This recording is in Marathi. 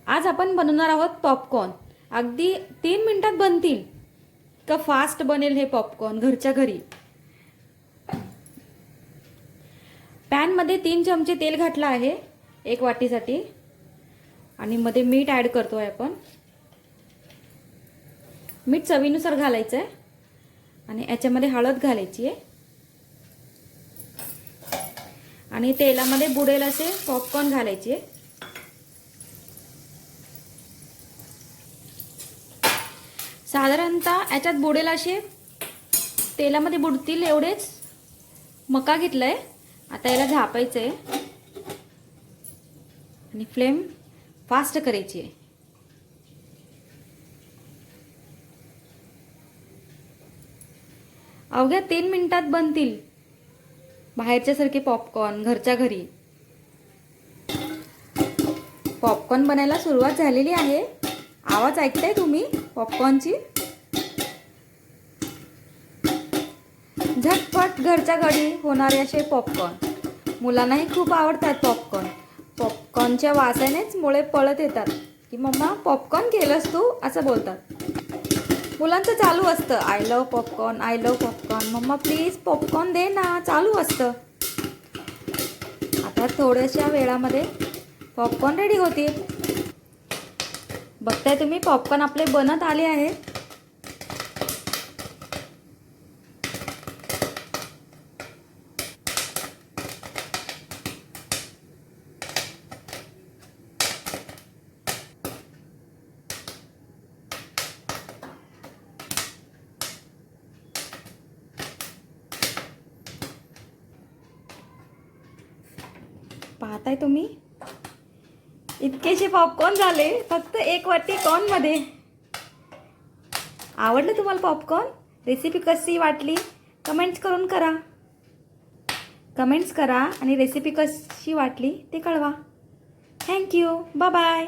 आज आपण बनवणार आहोत पॉपकॉर्न। अगदी 3 मिनिटात बनतील का फास्ट बनेल हे पॉपकॉर्न घरच्या घरी। पॅन मध्ये 3 चमचे तेल घातलं आहे 1 वाटीसाठी आणि मध्ये मीठ ऍड करतोय आपण। मीठ चवीनुसार घालायचं आहे आणि याच्यामध्ये हळद घालायची आहे आणि तेलामध्ये बुडेल असे पॉपकॉर्न घालायचे। साधारणतः याच्यात बुडेल असे तेलामध्ये बुडतील एवढेच मका घेतलाय। आता याला झापायचंय आणि फ्लेम फास्ट करायची आहे। अवघ्या 3 मिनिटात बनतील बाहेरच्या सारखे पॉपकॉर्न घरच्या घरी। पॉपकॉर्न बनायला सुरुवात झालेली आहे। आवाज ऐकताय तुम्ही पॉपकॉर्नची? झटपट घरच्या घरी होणारे असे पॉपकॉर्न मुलांनाही खूप आवडतात। पॉपकॉर्नच्या वासानेच मुले पळत येतात की मम्मा पॉपकॉर्न केलंस तू असं बोलतात। मुलांचं चालू असतं I love popcorn, I love popcorn, mamma please popcorn दे ना, चालू असतं। आता थोड्याशा वेळामध्ये पॉपकॉर्न रेडी होतील। बघताय तुम्ही पॉपकॉर्न आपले बनत आले आहेत। पाहताय तुम्ही इतकेशे पॉपकॉर्न झाले फक्त 1 वाटी कॉर्न मध्ये। आवडलं तुम्हाला पॉपकॉर्न? रेसिपी कशी वाटली कमेंट्स करा आणि रेसिपी कशी वाटली ते कळवा। Thank you, bye bye.